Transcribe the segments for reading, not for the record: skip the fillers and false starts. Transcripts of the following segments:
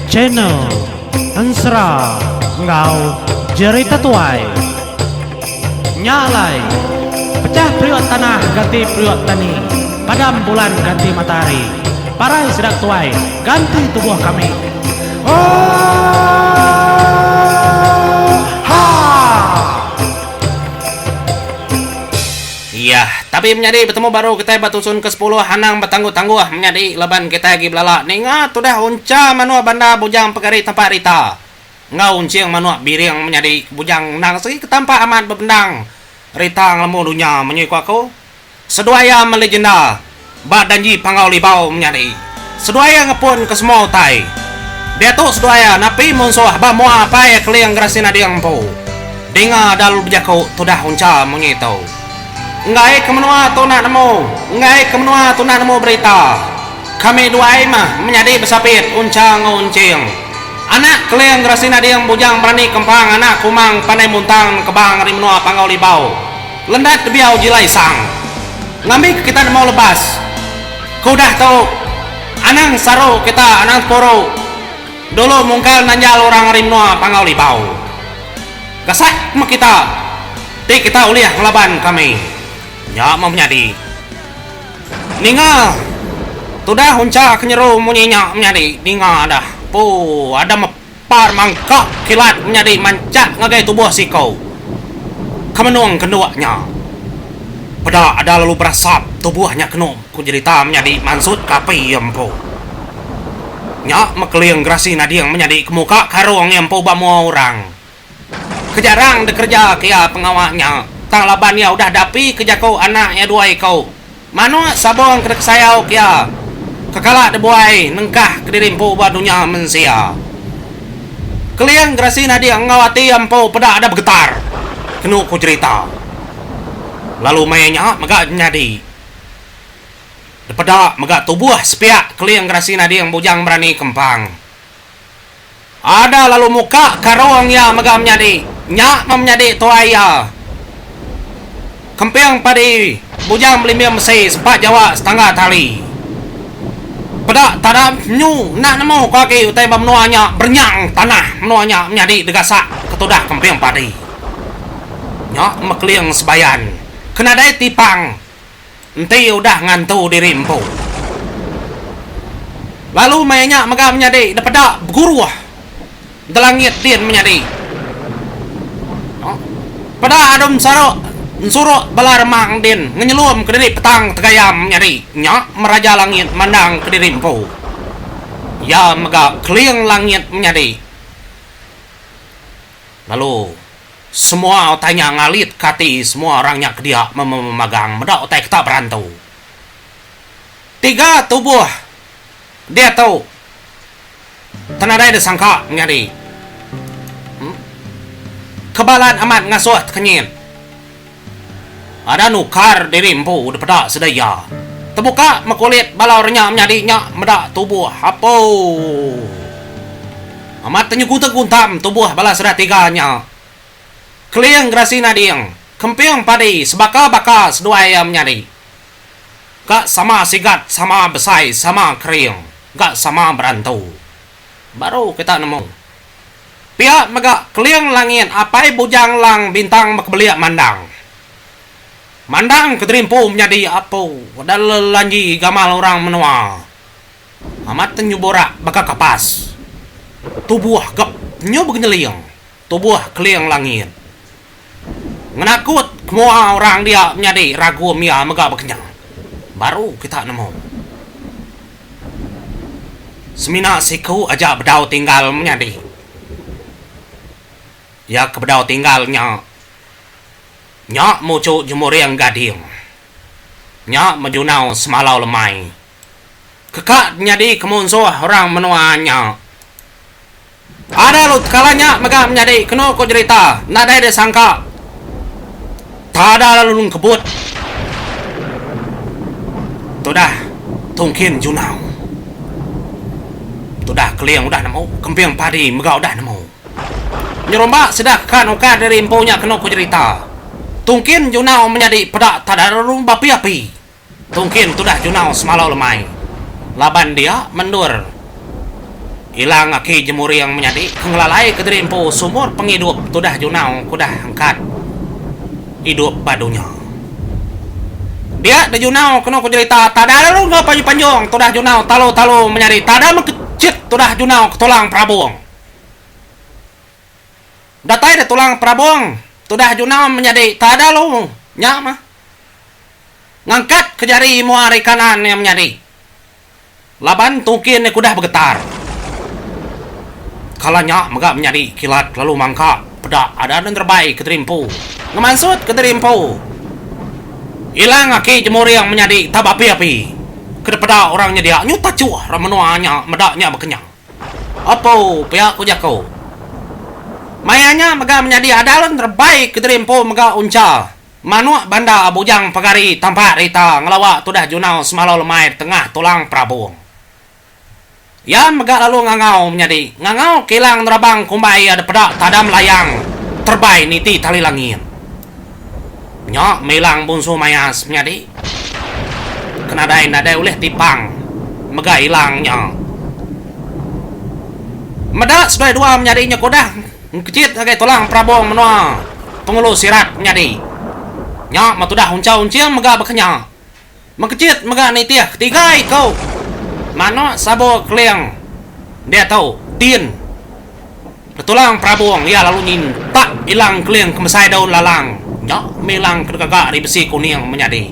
Channel Ansra Ngau Jerita Tuai Nyalai Pecah priok tanah ganti priok tani, padam bulan ganti matahari, parai sedang tuai ganti tubuh kami. Iya, tapi menjadi bertemu baru kita batusun ke-10 hanang bertangguh-tangguh menjadi leban kita lagi belala. Ningat sudah unca manua banda bujang pegari tempat rita. Ngau unciang manua biring menjadi bujang nang segi ketampak amat bebendang. Rita ngelemu dunia menyuiku aku. Seduaya melegenda. Bak danji pangau libau menjadi. Seduaya ngepun ke semua utai. Dia tu seduaya napi munsuh ba mua apa ya keliang grasina diang po. Dengar dalu berjaku tudah unca menyitau. Ngai kemenua tunak nemu, ngai kemenua tunak nemu berita. Kami dua mah menjadi bersapit uncang uncing. Anak keliang grasina diang bujang berani kempang, anak kumang pandai muntang kebang rimenua pangau libau. Lendat biau jilai sang. Ngambil kita mau lepas. Kau dah tahu anang saru kita anang poro. Dulu mungkal nanjal orang rimenua pangau libau. Gasak mak kita. Ti kita uliah ngelaban kami. Ya mau menjadi ninga tudah unca kenyeru munyinya menjadi ninga dah po ada mepar mangkak kilat menjadi mancak ngagai tubuh si kau kemenuang keduanya pada ada lalu berasap tubuhnya kenum ku cerita menjadi mansut kapi empo nya mekeliang grasi nadiang menjadi kemuka karung empo bamu orang kejarang dekerja kia pengawaknya tang laban ya udah dapi kejakau anaknya dua kau. Manu sabong kedek sayau kia. Kekala debuai nengkah kedirimpu badunya mensia. Kalian grasi nadi ngawati ampo pada ada bergetar. Kenu ku cerita. Lalu mainnya megak nyadi. Depada megak tubuh sepiak kalian grasi nadi yang bujang berani kempang. Ada lalu muka karong ya megak menyadi. Nyak menyadi tuaya. Kempiang padi bujang melimbiang mesai sepat Jawa setengah tali. Pada tada nyu nak nemu kaki utai menuanya bernyang tanah menuanya menjadi degasak ketudah kempiang padi. Nyak mekeliang sebayan kena dai tipang enti udah ngantu dirimpu. Lalu mainnya mega menjadi daripada guru delangit din menjadi. Pada adum sarok suruh bala remang din ngenyelum ke diri petang tegayam nyari nyak meraja langit mandang ke diri empu ya mega keliang langit menyadi lalu semua otanya ngalit kati semua orangnya ke dia memegang medak otai kita berantau tiga tubuh dia tahu tanadai disangka nyari kebalan amat ngasuh kenyit ada nukar dirimpu daripada sedaya. Terbuka makulit balau renyah menyadinya medak tubuh apa. Amat tenyuku-teguntam tubuh bala sedah tiganya. Keliang grasi nadiang. Kempiang padi sebaka-baka sedua ayam menyadi. Gak sama sigat, sama besai, sama kering. Gak sama berantau. Baru kita nemu. Pihak megak keliang langit apai bujang lang bintang makbeliak mandang. Mandang keterimpu menjadi apa? Padahal lanji gamal orang menua. Amat tenyuborak baka kapas. Tubuh gap nyo begenyeliang. Tubuh keliang langit. Ngenakut semua orang dia menjadi ragu mia mega bekenyang. Baru kita nemu. Semina siku aja bedau tinggal menjadi. Ya kebedau tinggalnya. Nyak mucu jemur yang gading. Nyak menjunau semalau lemai. Kekak nyadi kemunsuh orang menuanya. Ada lut kalanya mega menjadi kena ko cerita. Nadai desangka. Tada lalu kebut. Tudah tungkin junau. Tudah keliang udah nemu. Kempiang padi mega udah nemu. Nyerombak sedahkan oka dari impunya kena ko cerita. Tungkin junau menjadi pedak tak ada rumah api-api. Tungkin sudah junau semalau lemai. Laban dia mendur. Ilang aki jemuri yang menjadi ngelalai kederimpo sumur penghidup tudah junau kudah angkat hidup badunya. Dia da junau kena ku cerita tada lu nggak panjang tudah junau talo menjadi tada mengkecit tudah junau tulang prabong. Datai da tulang prabong tudah junau menjadi tada lu nyama ngangkat ke jari muari kanan yang menjadi laban tungkin kudah bergetar. Kalanya megak menjadi kilat lalu mangka pedak ada dan terbaik keterimpu ngemansut keterimpu ilang aki jemur yang menjadi tabapi-api kedepeda orangnya dia nyuta cuah ramenuanya medaknya berkenyang apa pihak kujako mayanya megak menjadi adalan terbaik keterimpu megak unca manuak banda bujang pagari tampak rita ngelawak tudah junau semalau lemai tengah tulang prabung. Ya megak lalu ngangau menjadi ngangau kilang nerabang kumbai ada pedak tadam layang terbaik niti tali langit nyok melang bunsu mayas menjadi kena nadai oleh tipang megak hilangnya medak sudah dua menjadi nyekodah kecit kayak tulang prabong menua pengulu sirat menjadi nyok matudah unca-unciang megak berkenyang mengkecit megak niti ketiga kau mana sabo kliang dia tahu tin tulang prabong ya lalu nyin tak hilang kliang kemesai daun lalang nyok milang kedekak di besi kuning menjadi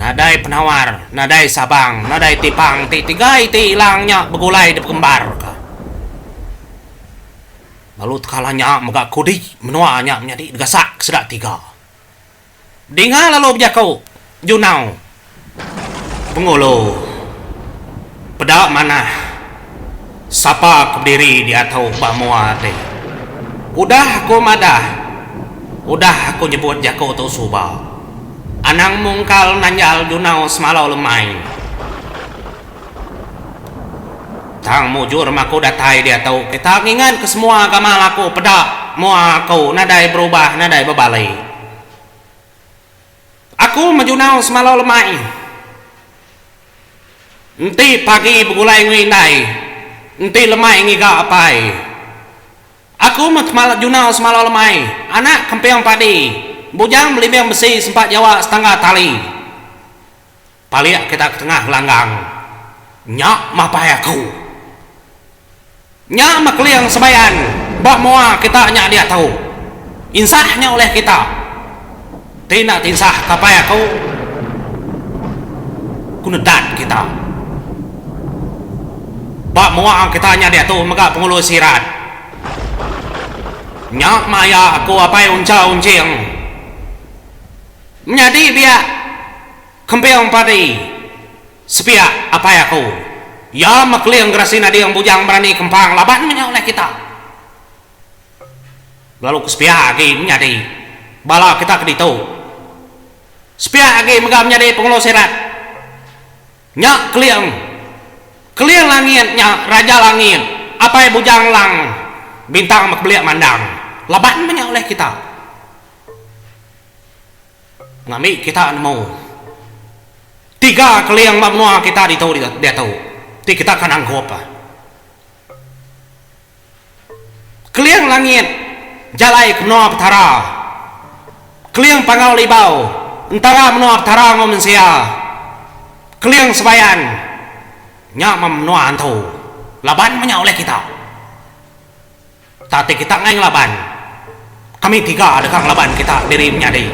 nadai penawar nadai sabang nadai tipang tiga iti hilangnya begulai di kembar lalu kalanya megak kudi menuanya menjadi gasak sedak tiga dinga lalu berjakau junau pengulu pedak mana sapa kediri di atau bamua teh udah aku madah udah aku nyebut jako tu suba anang mungkal nanjal junau semalau lemai tang mujur maku datai dia tahu kita ngingat ke semua agama laku pedak mua aku nadai berubah nadai bebalai aku majunau semalau lemai enti pagi begulai ngindai enti lemai ngiga apai aku matmalat junau semalau lemai anak kempeang padi bujang belimbing besi sempat jawa setengah tali paliak kita ke tengah langgang nyak mapai aku nyak makliang sebayan bak moa kita nyak dia tahu insahnya oleh kita tina tinsah kapai aku kunedat kita bak muang kita nya dia tu megak pengulu sirat nyak maya aku apai unca uncing menjadi biak kempeong padi sepiak apai aku ya makliang gerasina dia yang bujang berani kempang laban menyak oleh kita lalu kesepiak lagi menjadi bala kita keditu sepiak lagi megak menjadi pengulu sirat nyak Keliang langitnya raja langit apa yang bujang lang bintang makbeliak mandang laban banyak oleh kita ngami kita mau tiga keliang mamnua kita ditahu dia tahu ti kita kan anggap keliang langit jalai kenua petara keliang pangau libau entara menua petara ngomensia keliang sebayan nyak memnuan tu laban banyak oleh kita tapi kita ngai laban kami tiga ada kang laban kita diri menjadi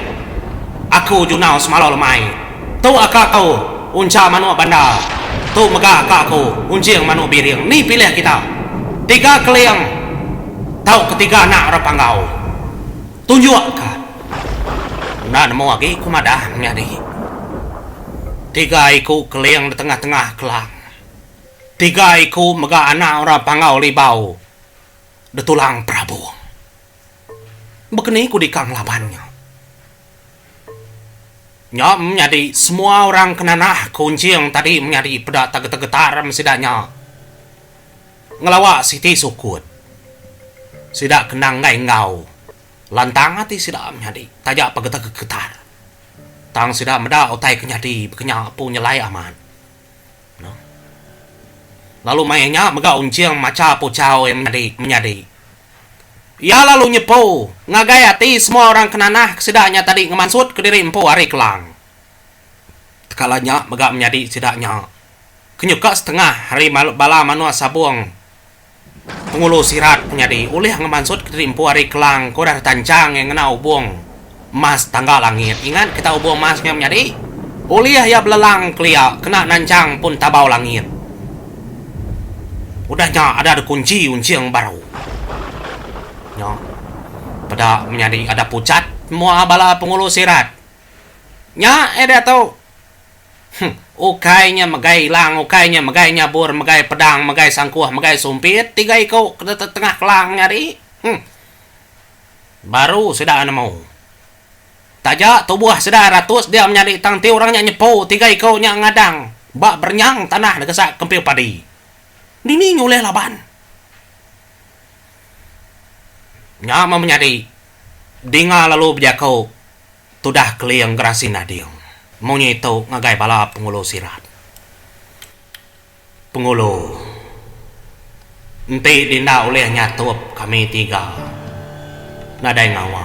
aku junau semalau lemai tu akak kau unca manu banda tu megah akak aku unciang manu biring ni pilih kita tiga keliang tahu ketiga anak orang panggau tunjuk ka nah nemu lagi kumadah menjadi tiga iku keliang di tengah-tengah kelang tiga iku mega anak orang pangau libau de tulang prabu begini ku dikang labannya nyam menjadi semua orang kenanah kunci yang tadi menjadi pedak tegetar mesidanya ngelawak siti sukut sidak kenang ngai ngau lantang hati sidak menjadi tajak pegetar tang sidak meda otai kenyadi bekenya pu nyelai aman No? Lalu mainnya mega unciang maca pucau yang menjadi. Ya lalu nyepo ngagayati semua orang kenanah kesidaknya tadi ngemansut ke diri empo hari kelang. Tekalanya mega menjadi sidaknya. Kenyuka setengah hari bala manua sabuang. Pengulu sirat menjadi oleh ngemansut ke diri empo hari kelang. Kodar tancang yang ngena ubung emas tangga langit. Ingat kita ubung emasnya menjadi. Oleh ya belelang kelia kena nancang pun tabau langit. Udahnya ada kunci yang baru. No. Pada menjadi ada pucat semua bala pengulu sirat. Nya ada tau. Ukainya megai lang, ukainya megai nyabur, megai pedang, megai sangkuah, megai sumpit, tiga iko ke tengah kelang nyari. Baru sudah ana mau. Taja tubuh sudah ratus dia menjadi tangti orangnya nyepo, tiga iko nya ngadang. Bak bernyang tanah degesak kempil padi. Dini oleh laban. Nya menjadi dinga lalu berjakau tudah keliang gerasin nadiang maunya itu ngagai bala pengulu sirat pengulu enti dinda oleh nyatup kami tiga nadai ngawa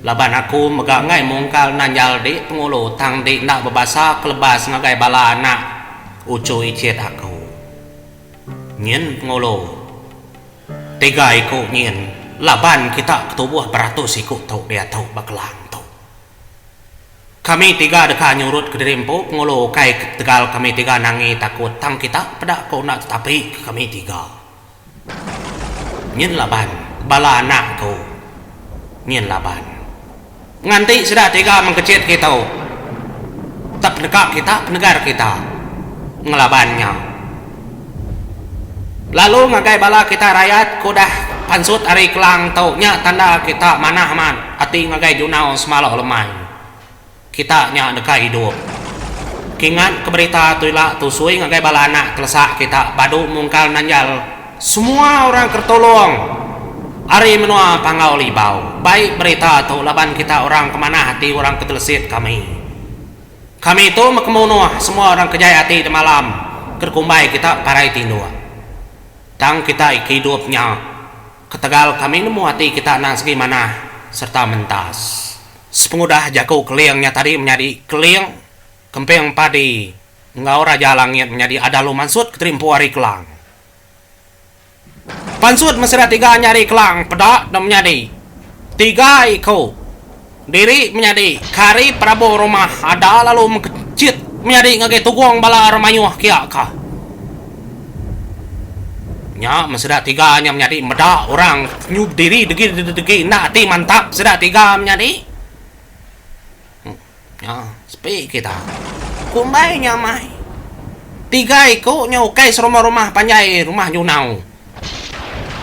laban aku megangai mungkal nanjal di pengulu tang di nak berbasa kelebas ngagai bala anak ucu icit aku nyen pengulu tiga ikut nyin laban kita ketubuh beratus ikut tau dia tau bakelang tau kami tiga dekat nyurut ke diri empu pengulu kai tegal kami tiga nangi takut tang kita pada kau nak tetapi kami tiga nyin laban bala anak kau nyin laban nganti sudah tiga mengkecit kita tak penegak kita penegar kita ngelabannya. Lalu ngagai bala kita rakyat kudah pansut hari kelang taunya tanda kita manah man ati ngagai junau semalo lemai kita nya dekai hidup kingat keberita tuila tusui ngagai bala anak telesak kita badu mungkal nanjal semua orang kertolong hari menua pangau libau baik berita tu laban kita orang kemana hati orang ketelesit kami itu mekemunuh semua orang kejayati di malam kerkumbai kita parai tindua tang kita hidupnya ketegal kami nemu hati kita nang segi mana serta mentas sepengudah jago keliangnya tadi menjadi keliang kempeng padi ngau raja langit menjadi ada lu mansut keterimpu hari kelang pansut mesra tiga nyari kelang pedak dan menjadi tiga iko diri menjadi kari prabu rumah ada lalu mengkecit menjadi ngagai tugong bala ramayuh kiaka nya mesra tiga nya menjadi meda orang nyub diri degi nak ti mantap sedak tiga menjadi nya sepi kita kumbai nya mai tiga iko nya ukai serumah-rumah panjai rumah junau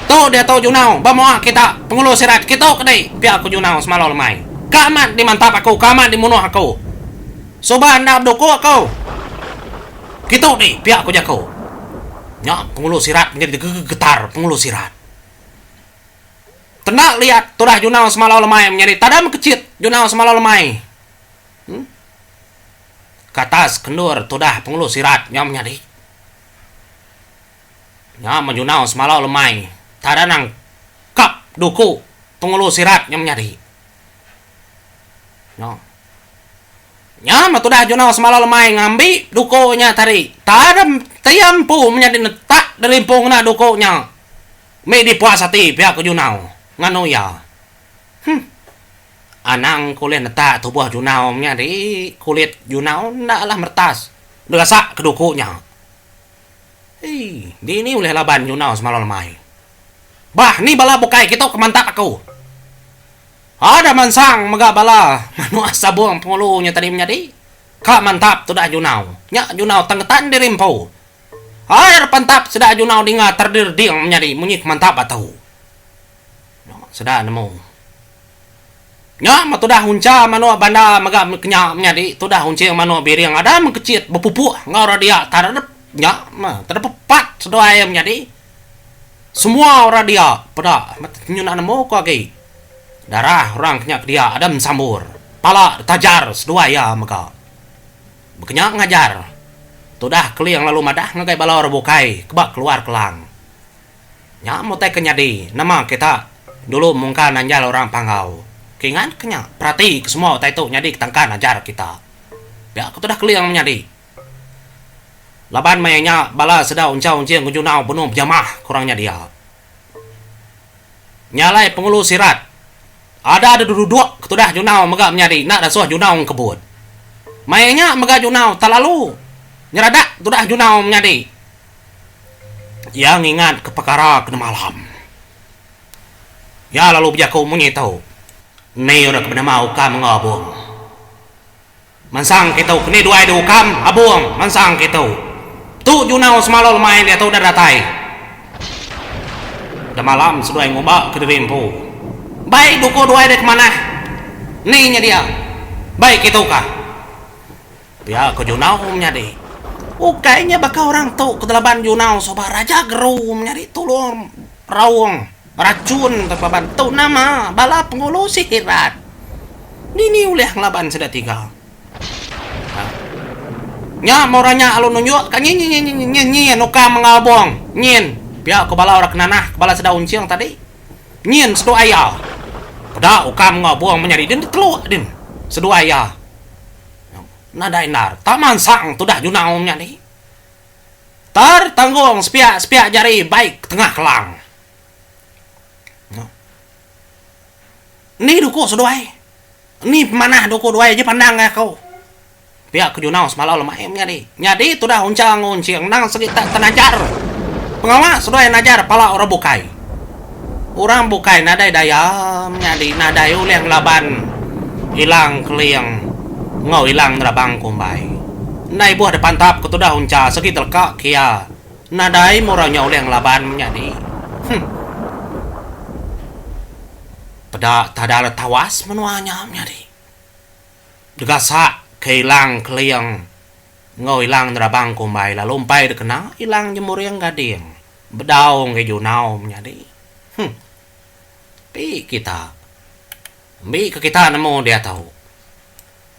tu dia tahu junau bamoa kita pengulu sirat kita kedai pihak aku junau semalam lemai kamat di mantap aku kamat di munuh aku soban nak doko aku kita ni pihak aku jago nya pengulu sirat menjadi getar pengulu sirat tenang lihat tudah junau semalau lemai menjadi tadam kecil junau semalau lemai katas kendur tudah pengulu sirat nya menjadi nya menjunau semalau lemai tadanang kap duku pengulu sirat nya menjadi nya matudah junau semalau lemai ngambi dukonya tadi tadam tiampu menjadi netak dari pungna dukonya me di puasa ti pihak junau ngano ya anang kulit netak tubuh junau menjadi kulit junau naklah mertas degasak ke dukonya di ini oleh laban junau semalau lemai bah ni bala bukai kita kemantap aku ada mansang mega bala manu asabuang pengulunya tadi menjadi kak mantap tudah junau nya junau tanggetan di rimpo air pantap sudah junau dinga terdirding menjadi munyik mantap atau sudah nemu nya matudah hunca manu banda mega kenya menjadi tudah hunci manu biring ada mengkecit bepupuk ngau dia taradep nya mah terpepat sudah ayam menjadi semua orang dia pada nyuna nemu kok lagi darah orang kenyak dia adam sambur pala tajar sedua ya maka bekenya ngajar Tudah keliang lalu madah ngagai balor bukai kebak keluar kelang. Nya mau teh kenyadi nama kita dulu mungkin nanjal orang panggau. Kingan kenya perhati ke semua teh itu nyadi ketangkan ajar kita. Ya aku tudah keliang menyadi. Laban mayanya bala sedau uncau unciang kunjunau penuh jamah kurangnya dia. Nyalai pengulu sirat. Ada duduk ketudah junau megak menyadi nak dah suah junau kebut. Mayanya megak junau talalu. Nyeradak tudah junau menyadi. Yang ingat ke perkara kena malam. Ya lalu biar kau mengetahu. Ni orang kena mau kam ngabung. Mansang kita kini dua itu kam abung mansang kita. Tu junau semalol main dia tu dah datai. Dah malam sudah ngubah ke derimpu. Baik duko dua dek mana? Ni nya dia. Baik itu kah? Ya ke junau nyadi. Kayaknya bakal orang tu ke delapan junau sobat raja gerum nyari tulung rawung racun tepaban tu nama bala pengulu sihirat. Nini uleh ngelaban sudah tiga. Nya moranya alun nunjuk kan nyin nuka mengabong nyin. Biar ke bala orang kenanah ke bala sedaun ciang tadi. Nyin sedu ayah. Pada ukam ngabong menyari din teluk din sedu ayah. Nada inar taman sang tu dah junaumnya nih. Tertanggung sepiak jari baik tengah kelang. Ni duku seduai. Ni mana duku duai je pandang kau. Piak ke junau semalau lemah nyadi. Nyadi tu dah uncang unciang nang sekitar tenajar. Pengawas seduai najar pala orang bukai. Orang bukai nadai dayam nyadi nadai uleng laban hilang keliang. Ngau hilang nerabang kumbai. Nai buah depan tap ketudah unca sekitar kak kia. Nadai moranya oleh yang laban menjadi. Pada tadala tawas menuanya menjadi. Degasak kehilang keliang. Ngau hilang nerabang kumbai lalu umpai dekena hilang jemur yang gading. Bedaung ke junau menjadi. Pi kita. Bi ke kita nemu dia tahu.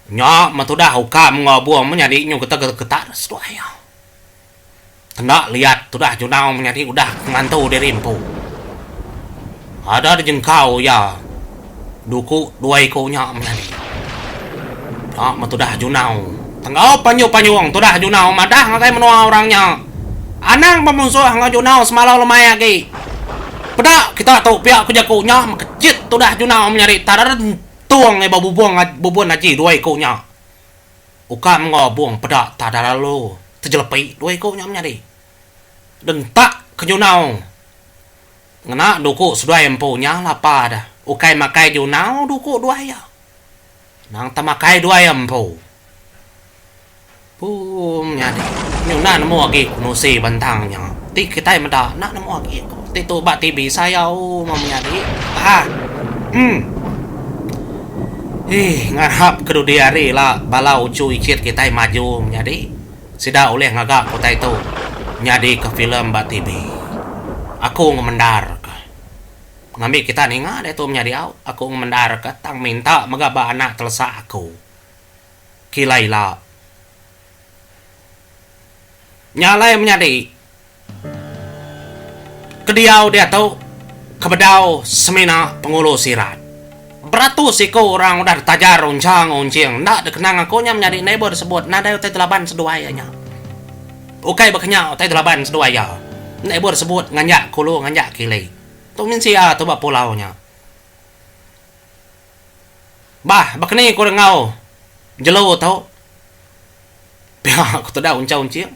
Nyak matudah ukam ngabung menjadi nyu getar setuaya. Hendak lihat tudah junau menjadi udah ngantu dari rimpu. Ada di jengkau ya. Duku dua ikonya menjadi. Nyak matudah junau. Tenggau panyu-panyuang tudah junau madah ngakai menua orangnya. Anang pemusuh ngau junau semalau lemaya lagi. Pedak kita tahu pihak kejakunya makecit tudah junau menjadi tadaran tuang ai bubuan aji dua ikonya. Ukam ngobong pedak tak ada lalu terjelepi dua ikonya menjadi. Dan tak ke junau. Ngena duku sudah empunya lapa dah. Ukai makai junau duku dua ya. Nang tamakai dua empu. Pum nyadi. Nyuna nemu lagi kunusi bantangnya. Ti kita meda nak nemu lagi. Ti tu bak ti bisa ya mau nyadi. Ngarap kedu diari lah balau cuy cit kita maju nyadi. Sida oleh ngagak kota itu nyadi ke film Mbak TV. Aku ngemendar ke. Ngambil kita nih ngah itu nyadi aku ngemendar ke tang minta megaba anak telesa aku. Kilaila. Nyalai menyadi. Kediau dia tahu kebedau semina pengulu sirat. Beratus iko orang udah tajar uncang unciang ndak dekenang akunya menjadi neighbor sebut nada utai telaban seduayanya. Ukai baknya utai telaban seduaya. Neighbor sebut nganjak kulu nganjak kile. Tu min sia tu ba pulaunya. Bah bakni ko ngau. Jelo tau. Pia aku tu dah uncang unciang.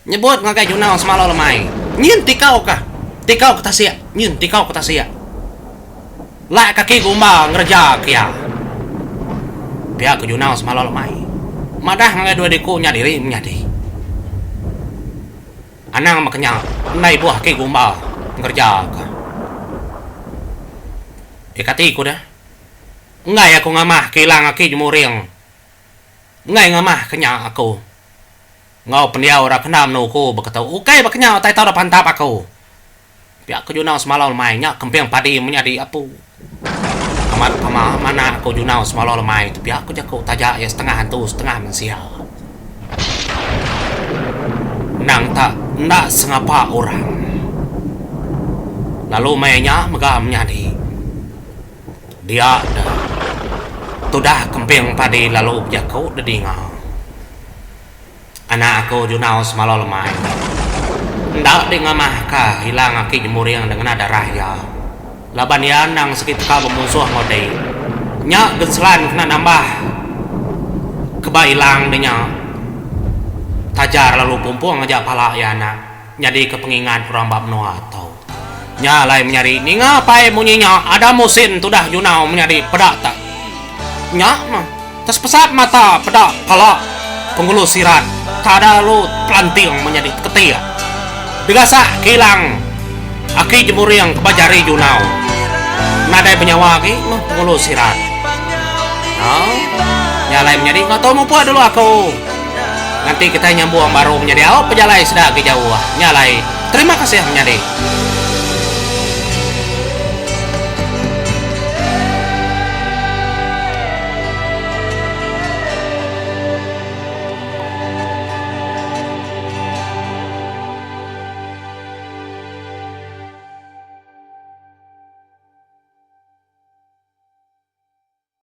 Nyebut ngakai junau semalau lemai. Nyin tikau kah? Tikau kata sia. Nyin tikau kata sia. Lah kaki gumba ngerja kia. Pihak ke junau semalam mai. Madah ngai dua deku nyadiri nyadi. Anang makanya nai buah kaki gumba ngerja ka. Ikati ku dah. Ngai aku ngamah kilang aki jumuriang. Ngai ngamah kenya aku. Ngau pendiau ora kenam nuku beketau. Ukai baknya tai tau depan tap aku. Pihak ke junau semalam mai nya kempeng padi menyadi apu. Amat mana aku junau semalam lemai tapi aku jago tajak ya setengah hantu setengah mensia. ndak sengapa orang. Lalu mainnya megah menjadi dia tudah kemping padi lalu jago dedinga. Anak aku junau semalam lemai. Ndak dengar mah ka hilang aki jemuriang dengan ada raya. Laban ya nang sekitar bermusuh ngode. Nya genselan kena nambah. Kebailang denya. Tajar lalu pumpung ngajak pala ya anak. Jadi kepengingat orang bab noa tau. Nya lai menyari ni ngapai munyinya ada musin tudah junau menyari pedak tak. Nya mah tas pesat mata pedak pala penggulu sirat. Tada lu pelanting menyadi ketia. Digasa kilang aki jemuri yang kebajari junau. Nadai penyawa aki mah penggulu sirat. Nyalai menyadi nggak tahu mau dulu aku. Nanti kita nyambung baru menyadi pejalai sudah ke jauh. Nyalai terima kasih menyadi.